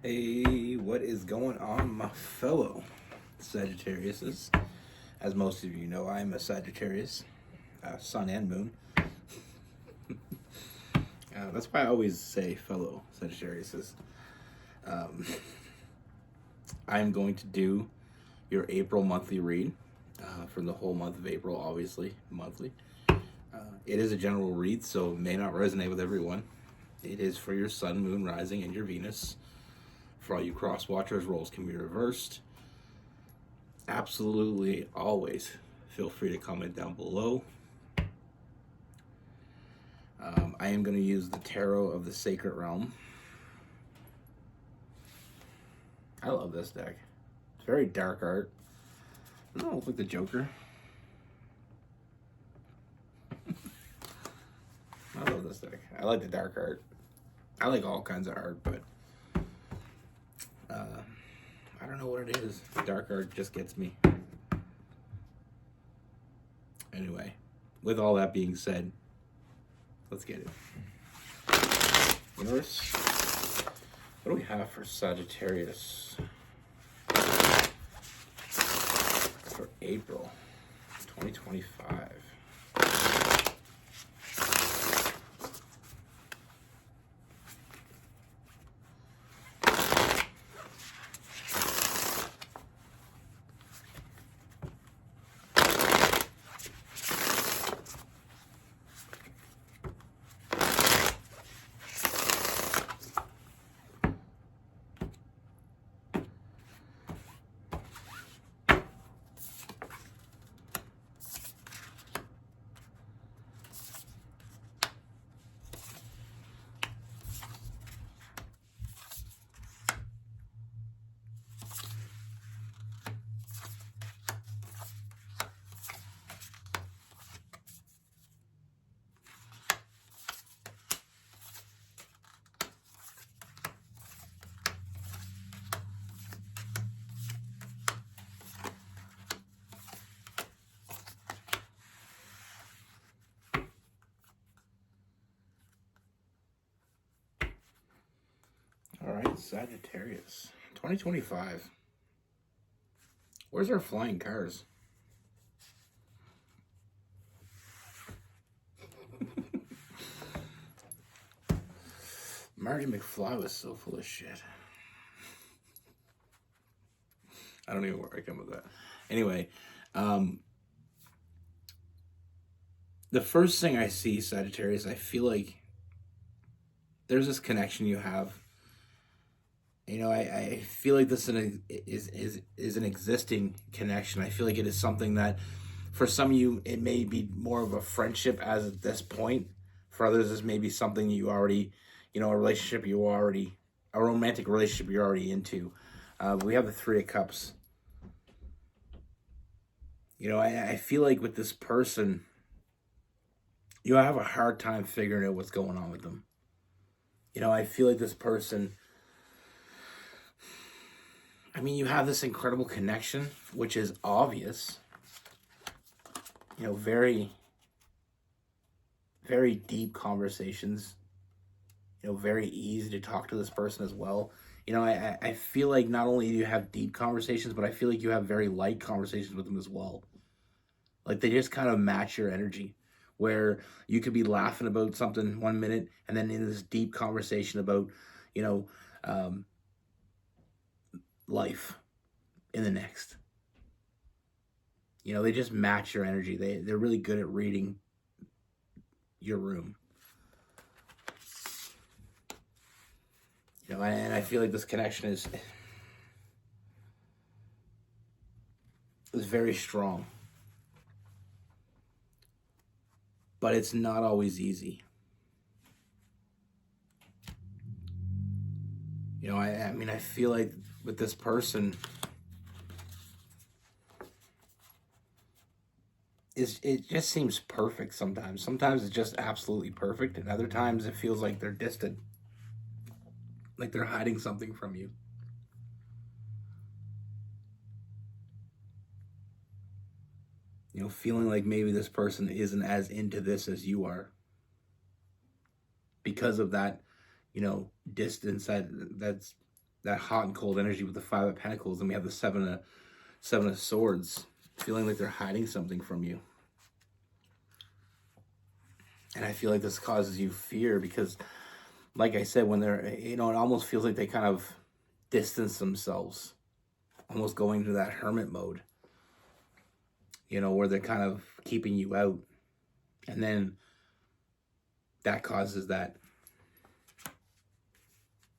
Hey, what is going on, my fellow Sagittariuses? As most of you know, I'm a Sagittarius, sun and moon. That's why I always say fellow Sagittariuses. I'm going to do your April monthly read for the whole month of April, obviously, monthly. It is a general read, so it may not resonate with everyone. It is for your sun, moon, rising, and your Venus. For all you cross watchers, roles can be reversed. Absolutely, always feel free to comment down below. I am going to use the Tarot of the Sacred Realm. I love this deck. It's very dark art. Doesn't it look like the Joker? I love this deck. I like the dark art. I like all kinds of art, but I don't know what it is. Dark art just gets me. Anyway, with all that being said, let's get it. Universe, what do we have for Sagittarius for April 2025? All right, Sagittarius, 2025. Where's our flying cars? Marty McFly was so full of shit. I don't even know where I come with that. Anyway, the first thing I see, Sagittarius, I feel like there's this connection you have. You know, I feel like this is an existing connection. I feel like it is something that, for some of you, it may be more of a friendship as at this point. For others, this may be something you already, a relationship a romantic relationship you're already into. We have the Three of Cups. I feel like with this person, I have a hard time figuring out what's going on with them. I feel like this person, you have this incredible connection, which is obvious. Very, very deep conversations. Very easy to talk to this person as well. I feel like not only do you have deep conversations, but I feel like you have very light conversations with them as well. Like they just kind of match your energy, where you could be laughing about something one minute and then in this deep conversation about, life in the next. They just match your energy. They're really good at reading your room. And I feel like this connection is very strong. But it's not always easy. I feel like with this person, it just seems perfect sometimes. Sometimes it's just absolutely perfect, and other times it feels like they're distant. Like they're hiding something from you. Feeling like maybe this person isn't as into this as you are. Because of that, distance that's that hot and cold energy with the Five of Pentacles, and we have the Seven of Swords, feeling like they're hiding something from you. And I feel like this causes you fear because, like I said, when they're, it almost feels like they kind of distance themselves, almost going into that hermit mode, where they're kind of keeping you out. And then that causes that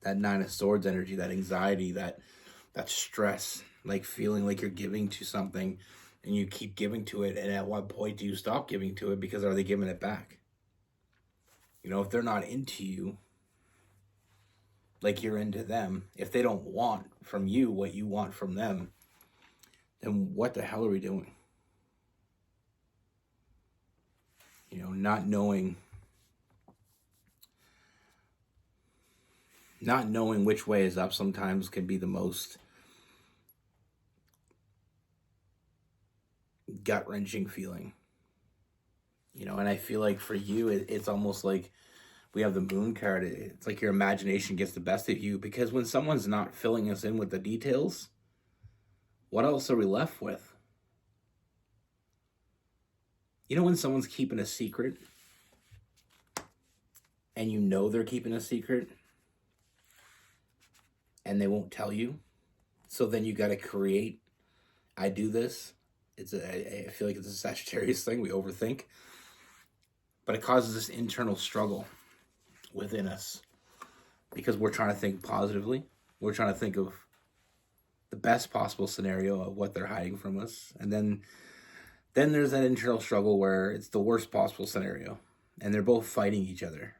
Nine of Swords energy, that anxiety, that stress, like feeling like you're giving to something and you keep giving to it. And at what point do you stop giving to it? Because are they giving it back? If they're not into you, like you're into them, if they don't want from you what you want from them, then what the hell are we doing? Not knowing which way is up sometimes can be the most gut-wrenching feeling. And I feel like for you, it's almost like we have the Moon card. It's like your imagination gets the best of you, because when someone's not filling us in with the details, what else are we left with? When someone's keeping a secret and they're keeping a secret and they won't tell you, so then you got to create. I do this. I feel like it's a Sagittarius thing. We overthink, but it causes this internal struggle within us because we're trying to think positively. We're trying to think of the best possible scenario of what they're hiding from us. And then there's that internal struggle where it's the worst possible scenario and they're both fighting each other.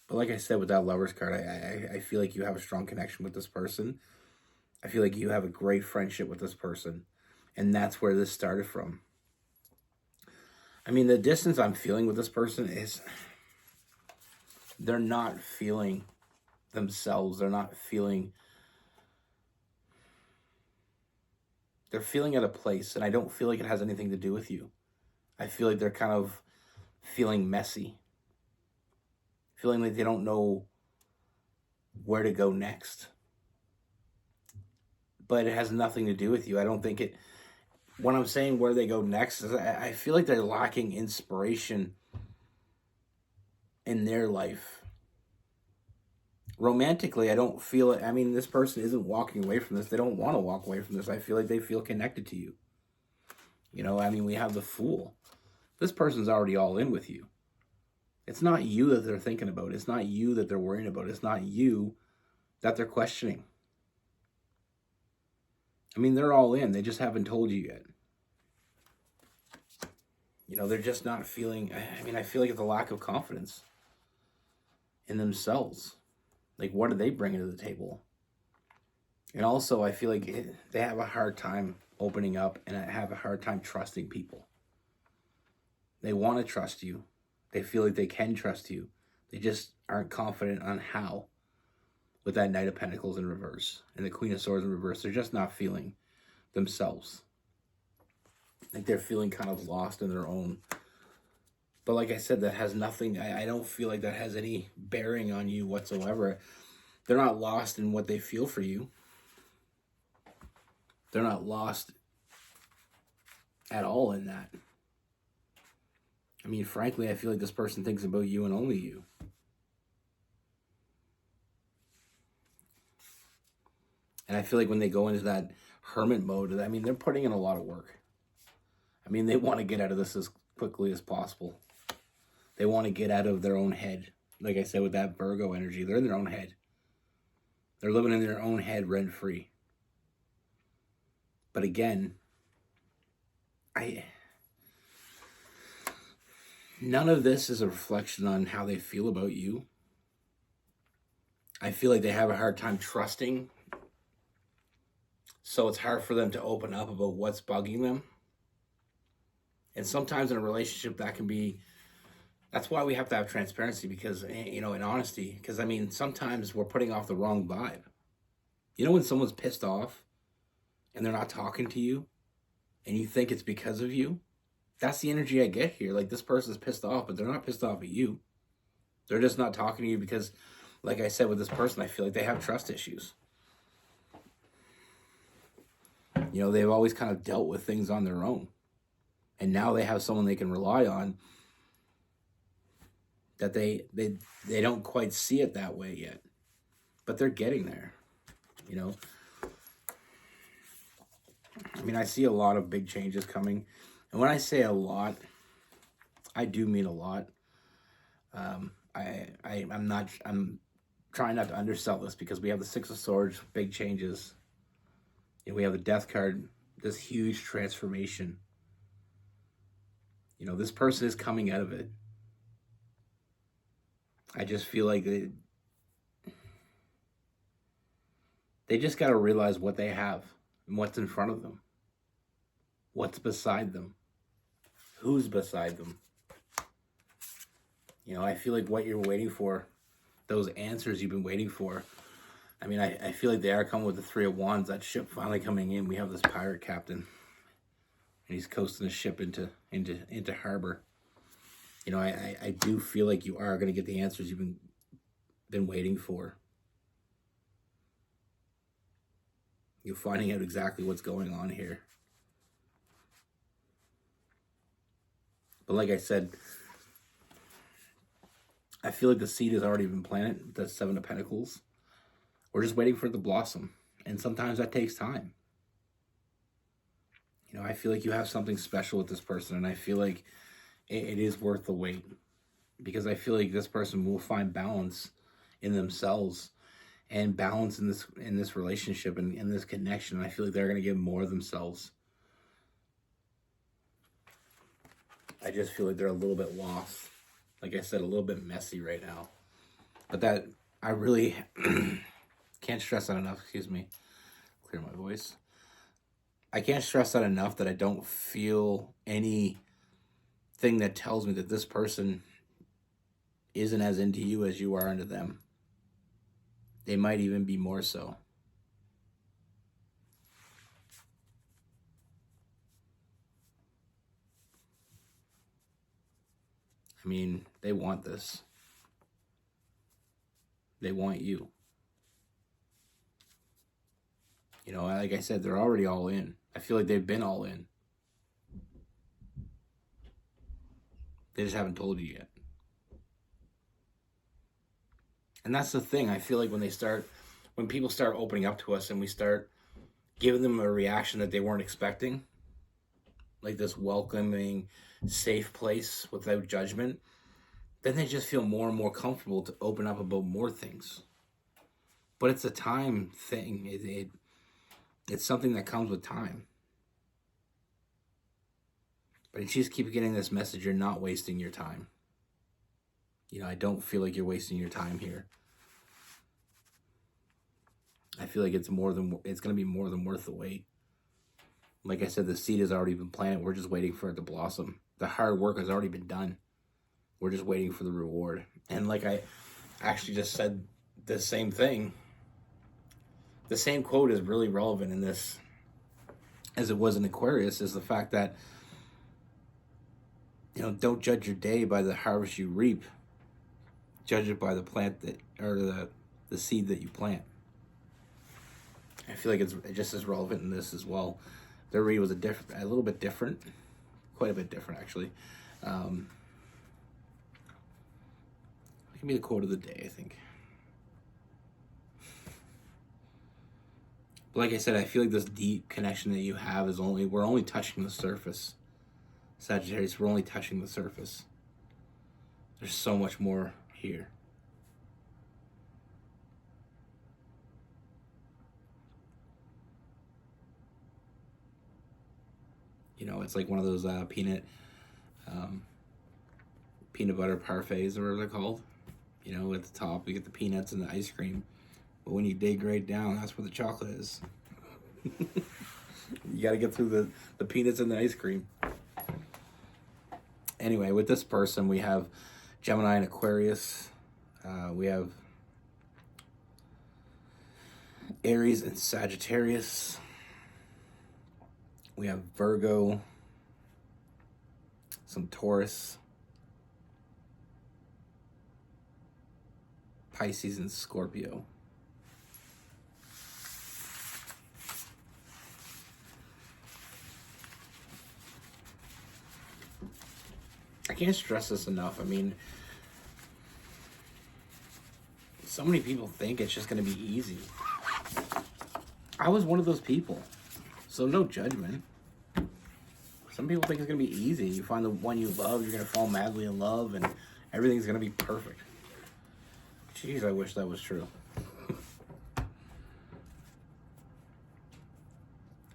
But like I said, with that Lover's card, I feel like you have a strong connection with this person. I feel like you have a great friendship with this person. And that's where this started from. I mean, the distance I'm feeling with this person is they're not feeling themselves. They're feeling at a place, and I don't feel like it has anything to do with you. I feel like they're kind of feeling messy. Feeling like they don't know where to go next. But it has nothing to do with you. I don't think it... When I'm saying where they go next, is I feel like they're lacking inspiration in their life. Romantically, I don't feel it. I mean, this person isn't walking away from this. They don't want to walk away from this. I feel like they feel connected to you. We have the Fool. This person's already all in with you. It's not you that they're thinking about. It's not you that they're worrying about. It's not you that they're questioning. They're all in. They just haven't told you yet. They're just not feeling... I feel like it's a lack of confidence in themselves. Like, what are they bringing to the table? And also, I feel like they have a hard time opening up and have a hard time trusting people. They want to trust you. They feel like they can trust you. They just aren't confident on how. With that Knight of Pentacles in reverse and the Queen of Swords in reverse, they're just not feeling themselves. Like they're feeling kind of lost in their own. But like I said, that has nothing, I don't feel like that has any bearing on you whatsoever. They're not lost in what they feel for you. They're not lost at all in that. Frankly, I feel like this person thinks about you and only you. And I feel like when they go into that hermit mode, they're putting in a lot of work. They want to get out of this as quickly as possible. They want to get out of their own head. Like I said, with that Virgo energy, they're in their own head. They're living in their own head rent-free. But again, none of this is a reflection on how they feel about you. I feel like they have a hard time trusting. So it's hard for them to open up about what's bugging them. And sometimes in a relationship that's why we have to have transparency, because, and honesty. Because, sometimes we're putting off the wrong vibe. When someone's pissed off and they're not talking to you and you think it's because of you, that's the energy I get here. Like, this person's pissed off, but they're not pissed off at you. They're just not talking to you because like I said with this person, I feel like they have trust issues. You know, they've always kind of dealt with things on their own. And now they have someone they can rely on that they don't quite see it that way yet. But they're getting there, you know. I mean, I see a lot of big changes coming. And when I say a lot, I do mean a lot. I'm trying not to undersell this, because we have the Six of Swords, big changes. And we have the Death card, this huge transformation. You know, this person is coming out of it. I just feel like they just got to realize what they have and what's in front of them. What's beside them. Who's beside them. You know, I feel like what you're waiting for, those answers you've been waiting for, I mean, I feel like they are coming with the Three of Wands. That ship finally coming in. We have this pirate captain, and he's coasting his ship into harbor. You know, I do feel like you are going to get the answers you've been waiting for. You're finding out exactly what's going on here. But like I said, I feel like the seed has already been planted, the Seven of Pentacles. We're just waiting for it to blossom. And sometimes that takes time. You know, I feel like you have something special with this person, and I feel like it is worth the wait. Because I feel like this person will find balance in themselves and balance in this relationship and in this connection. I feel like they're going to give more of themselves. I just feel like they're a little bit lost. Like I said, a little bit messy right now. But that, I really can't stress that enough. Excuse me. Clear my voice. I can't stress that enough that I don't feel anything that tells me that this person isn't as into you as you are into them. They might even be more so. I mean, they want this. They want you. You know, like I said, they're already all in. I feel like they've been all in. They just haven't told you yet. And that's the thing. I feel like when people start opening up to us and we start giving them a reaction that they weren't expecting, like this welcoming, safe place without judgment, then they just feel more and more comfortable to open up about more things. But it's a time thing. It's something that comes with time. But you just keep getting this message, you're not wasting your time. You know, I don't feel like you're wasting your time here. I feel like it's going to be more than worth the wait. Like I said, the seed has already been planted. We're just waiting for it to blossom. The hard work has already been done. We're just waiting for the reward. And like I actually just said the same thing. The same quote is really relevant in this as it was in Aquarius, is the fact that, you know, don't judge your day by the harvest you reap. Judge it by the plant the seed that you plant. I feel like it's just as relevant in this as well. Their read was a little bit different, quite a bit different actually. It can be the quote of the day, I think. But like I said, I feel like this deep connection that you have we're only touching the surface. Sagittarius, we're only touching the surface. There's so much more here. You know, it's like one of those peanut butter parfaits, or whatever they're called. You know, at the top you get the peanuts and the ice cream, but when you dig right down, that's where the chocolate is. You got to get through the peanuts and the ice cream. Anyway, with this person, we have Gemini and Aquarius. We have Aries and Sagittarius. We have Virgo, some Taurus, Pisces and Scorpio. I can't stress this enough. I mean, so many people think it's just going to be easy. I was one of those people, so no judgment. Some people think it's going to be easy. You find the one you love, you're going to fall madly in love, and everything's going to be perfect. Jeez, I wish that was true. I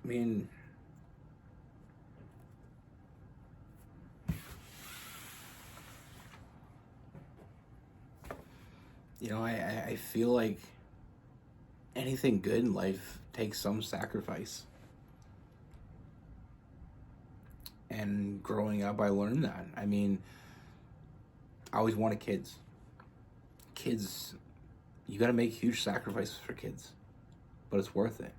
mean, you know, I feel like anything good in life takes some sacrifice. And growing up, I learned that. I mean, I always wanted kids. Kids, you gotta make huge sacrifices for kids, but it's worth it.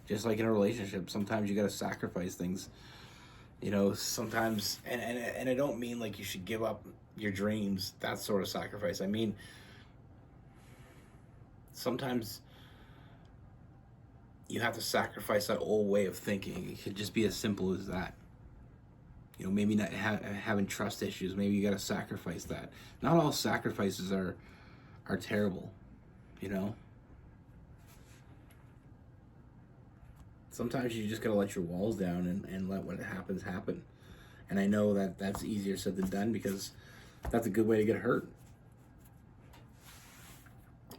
Just like in a relationship, sometimes you gotta sacrifice things. You know, sometimes, and I don't mean like you should give up your dreams, that sort of sacrifice. I mean, sometimes you have to sacrifice that old way of thinking. It could just be as simple as that. You know, maybe not having trust issues. Maybe you got to sacrifice that. Not all sacrifices are terrible, you know. Sometimes you just got to let your walls down and let what happens happen. And I know that that's easier said than done, because that's a good way to get hurt.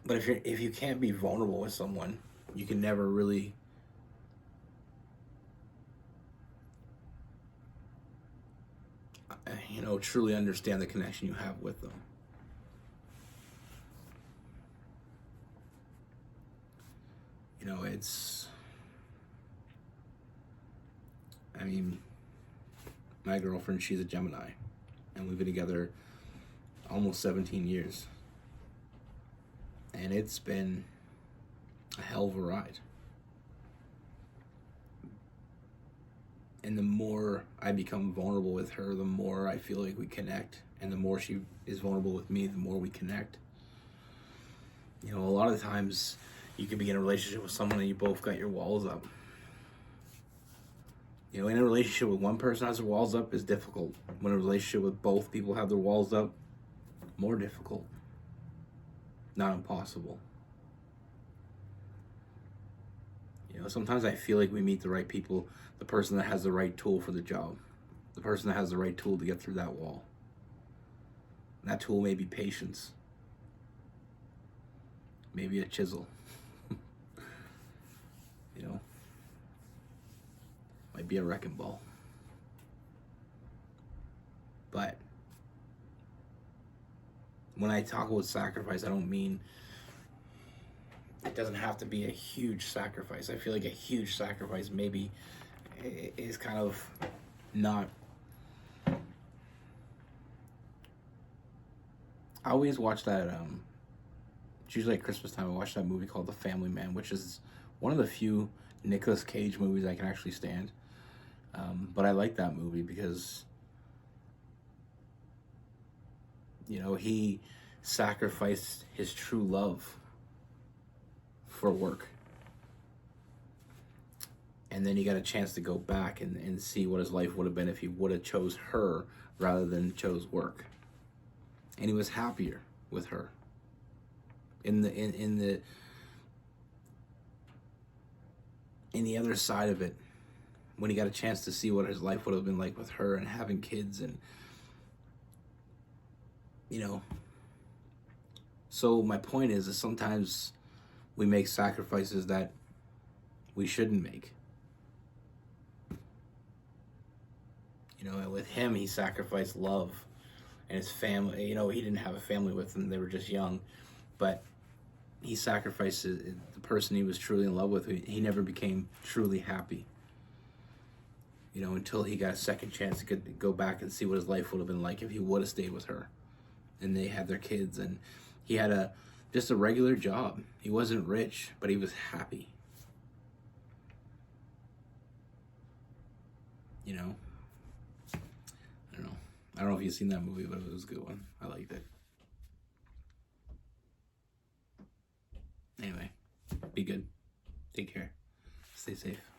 But if you can't be vulnerable with someone, you can never really truly understand the connection you have with them. You know, I mean, my girlfriend, she's a Gemini, and we've been together almost 17 years. And it's been a hell of a ride. And the more I become vulnerable with her, the more I feel like we connect. And the more she is vulnerable with me, the more we connect. You know, a lot of times you can be in a relationship with someone and you both got your walls up. You know, in a relationship with one person has their walls up is difficult. When a relationship with both people have their walls up, more difficult. Not impossible. You know, sometimes I feel like we meet the right people, the person that has the right tool for the job, the person that has the right tool to get through that wall. And that tool may be patience, maybe a chisel, you know, might be a wrecking ball. But when I talk about sacrifice, I don't mean it doesn't have to be a huge sacrifice. I feel like a huge sacrifice maybe is kind of not. I always watch that, it's usually at Christmas time, I watch that movie called The Family Man, which is one of the few Nicolas Cage movies I can actually stand. But I like that movie because, you know, he sacrificed his true love for work. And then he got a chance to go back and see what his life would have been if he would have chose her rather than chose work. And he was happier with her. In the other side of it, when he got a chance to see what his life would have been like with her and having kids, and you know. So my point is sometimes we make sacrifices that we shouldn't make. You know, and with him, he sacrificed love and his family. You know, he didn't have a family with him. They were just young. But he sacrificed the person he was truly in love with. He never became truly happy. You know, until he got a second chance to go back and see what his life would have been like if he would have stayed with her. And they had their kids. And he had just a regular job. He wasn't rich, but he was happy. You know? I don't know if you've seen that movie, but it was a good one. I liked it. Anyway, be good. Take care. Stay safe.